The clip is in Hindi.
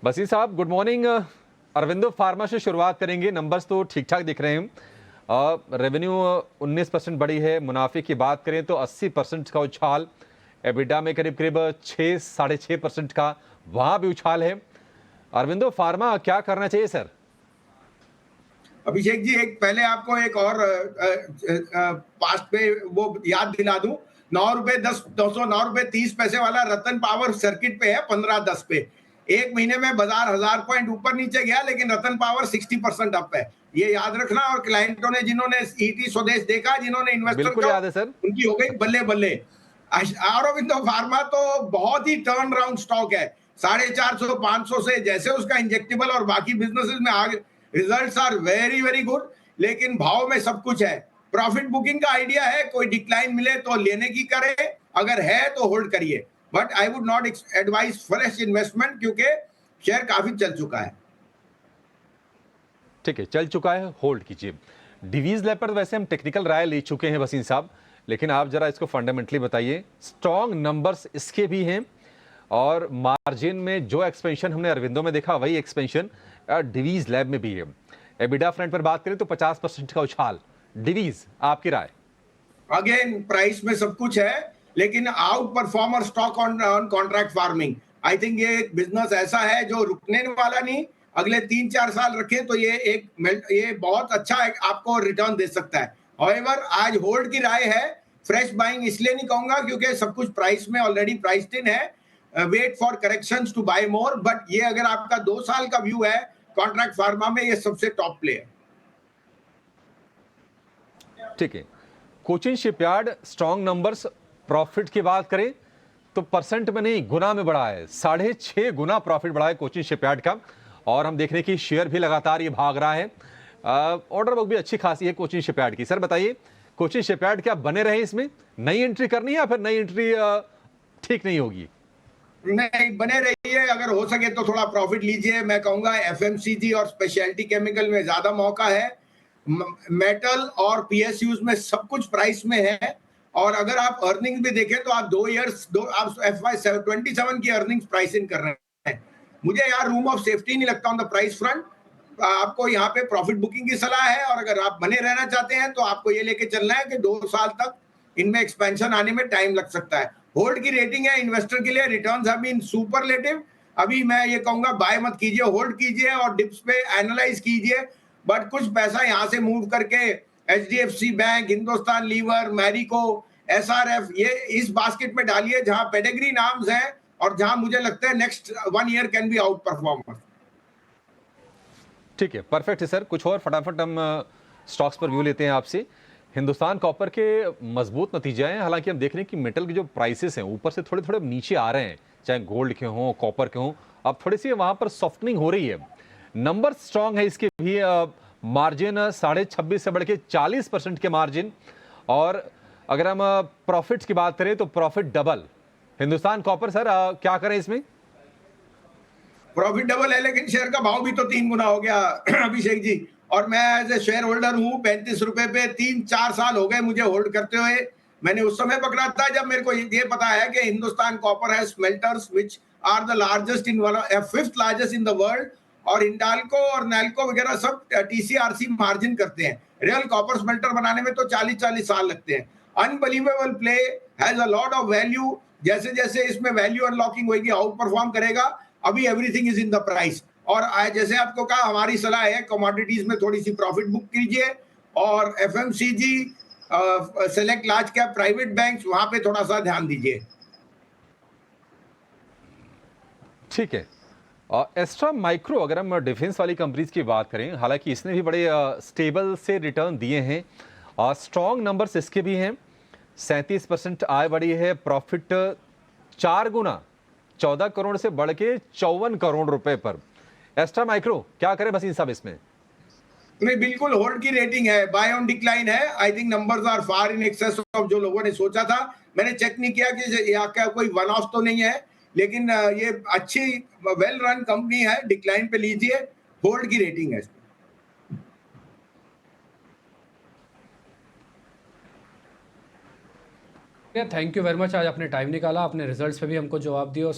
वसीम साहब गुड मॉर्निंग। अरविंदो फार्मा से शुरुआत करेंगे। नंबर्स तो ठीक ठाक दिख रहे हैं। रेवेन्यू 19% बढ़ी है। मुनाफे की बात करें तो 80% का उछाल। एबिडा में करीब करीब 6-6.5% का वहां भी उछाल है। अरविंदो फार्मा क्या करना चाहिए सर? अभिषेक जी, एक पहले आपको एक और पास्ट पे वो याद दिला दूं। 9 रुपए 10 900 9 रुपए 30 पैसे वाला रतन पावर सर्किट पे है 15-10 पे। एक महीने में बाजार 1000 पॉइंट ऊपर नीचे गया, लेकिन रतन पावर 60% अप है। ये याद रखना। और क्लाइंटों ने जिन्होंने ईटी स्वदेश देखा, जिन्होंने इन्वेस्टर बिल्कुल को, याद है सर। उनकी हो गई बल्ले बल्ले। ऑरोबिंदो फार्मा तो बहुत ही टर्न राउंड स्टॉक है। 450 500 से जैसे उसका इंजेक्टेबल और बाकी बिजनेसेस में आगे results are very very good, लेकिन भाव में सब कुछ है। प्रॉफिट बुकिंग का आइडिया है, कोई डिक्लाइन मिले तो लेने की करे, अगर है तो होल्ड करिए। But I would not advise fresh investment, क्योंकि शेयर काफी चल चुका है। ठीक है, चल चुका है, होल्ड कीजिए। डिवीज लैब पर वैसे हम टेक्निकल राय ले चुके हैं वसीम साहब, लेकिन आप जरा इसको फंडामेंटली बताइए। स्ट्रॉन्ग नंबर्स इसके भी हैं और मार्जिन में जो एक्सपेंशन हमने अरविंदो में देखा वही एक्सपेंशन डिवीज लैब में भी है। एबिडा फ्रंट पर बात करें तो 50% का उछाल। डिवीज, आपकी राय? अगेन प्राइस में सब कुछ है, लेकिन out performer stock on contract farming. I think ये बिजनेस ऐसा है जो रुकने वाला नहीं। अगले 3-4 साल रखें तो ये बहुत अच्छा आपको रिटर्न दे सकता है। हाउएवर आज होल्ड की राय है। फ्रेश बाइंग इसलिए नहीं कहूंगा क्योंकि सब कुछ प्राइस में ऑलरेडी प्राइस्ड इन है। Wait for corrections to buy more. But ये अगर आपका 2 साल का व्यू है, कॉन्ट्रैक्ट फार्मा में ये सबसे टॉप प्ले है। ठीक है। Cochin shipyard strong numbers. Profit की बात करें तो परसेंट में नहीं, गुना में बढ़ा है। 6.5 गुना प्रॉफिट बढ़ा है कोचिन शिपयार्ड का। और हम देख रहे हैं कि शेयर भी लगातार ये भाग रहा है। ऑर्डर बुक भी अच्छी खासी है कोचिन शिपयार्ड की। सर बताइए, कोचिन शिपयार्ड क्या बने रहे इसमें? नई एंट्री करनी है या फिर नई एंट्री ठीक नहीं होगी? नहीं, बने रहिए। अगर हो सके तो थोड़ा प्रॉफिट लीजिए। मैं कहूंगा एफएमसीजी और स्पेशलिटी केमिकल में ज्यादा मौका है। मेटल और पीएसयूज में सब कुछ प्राइस में है। और अगर आप अर्निंग भी देखें तो आप 2 इयर्स आप FY27 की अर्निंग्स प्राइस इन कर रहे हैं। मुझे यार रूम ऑफ सेफ्टी नहीं लगता ऑन द प्राइस फ्रंट। आपको यहाँ पे प्रॉफिट बुकिंग की सलाह है, और अगर आप बने रहना चाहते हैं तो आपको ये लेके चलना है कि 2 साल तक इनमें एक्सपेंशन आने में टाइम लग सकता है। होल्ड की रेटिंग है इन्वेस्टर के लिए। Returns have been superlative. अभी मैं ये कहूंगा बाय मत कीजिए, होल्ड कीजिए और डिप्स पे एनालाइज कीजिए। बट कुछ पैसा यहां से मूव करके HDFC bank, Hindustan lever, Marico, SRF, ये इस बास्केट में डालिए जहां पेडिग्री नाम्स हैं और जहां मुझे लगता है next 1 year can be out performer. ठीक है, परफेक्ट है सर। कुछ और फटाफट हम स्टॉक्स पर व्यू लेते हैं आपसे। हिंदुस्तान कॉपर के मजबूत नतीजे हैं। हालांकि हम देख रहे हैं कि मेटल के जो प्राइसेस हैं ऊपर से थोड़े थोड़े नीचे आ रहे हैं, चाहे गोल्ड के हों, कॉपर के हों। अब थोड़ी सी वहां पर सॉफ्टनिंग हो रही है। नंबर स्ट्रांग है इसके भी। मार्जिन 26.5 से बढ़ के 40% के मार्जिन। और अगर हम प्रॉफिट्स की बात करें तो profit double. Hindustan copper sir, क्या करें इसमें? प्रॉफिट डबल है, लेकिन शेयर का भाव भी तो 3 गुना हो गया अभिषेक जी। और मैं एज ए शेयर होल्डर हूँ 35 रुपए पे। 3-4 साल हो गए मुझे होल्ड करते हुए। मैंने उस समय पकड़ा था जब मेरे को ये पता है कि हिंदुस्तान कॉपर है smelters which are the largest in 5th largest in the world. और इंडाल्को और नैल्को वगैरह सब TCRC मार्जिन करते हैं। रियल कॉपर स्मेल्टर बनाने में तो 40-40 साल लगते हैं। Unbelievable play, has a lot of value. जैसे जैसे इसमें वैल्यू अनलॉकिंग होगी आउट परफॉर्म करेगा। अभी everything is in the price. और जैसे आपको कहा, हमारी सलाह है कमोडिटीज में थोड़ी सी प्रॉफिट बुक कीजिए, और FMCG, select large cap private banks, वहां पे थोड़ा सा ध्यान दीजिए। ठीक है। एस्ट्रा माइक्रो, अगर हम डिफेंस वाली कंपनीज की बात करें, हालांकि इसने भी बड़े स्टेबल से रिटर्न दिए हैं और स्ट्रॉन्ग नंबर्स इसके भी हैं। 37% आय बढ़ी है। प्रॉफिट 4 गुना, 14 करोड़ से बढ़ के 54 करोड़ रुपए पर। एस्ट्रा माइक्रो क्या करें वसीम साहब इसमें? नहीं, बिल्कुल होल्ड की रेटिंग है। बाय ऑन डिक्लाइन है। I think numbers are far in excess of जो लोगों ने सोचा था। मैंने चेक नहीं किया कि यहाँ का कोई वन ऑफ तो नहीं है, लेकिन ये अच्छी वेल रन कंपनी है। डिक्लाइन पे लीजिए, होल्ड की रेटिंग है। Thank you very much. आज आपने टाइम निकाला, अपने रिजल्ट्स पे भी हमको जवाब दिया।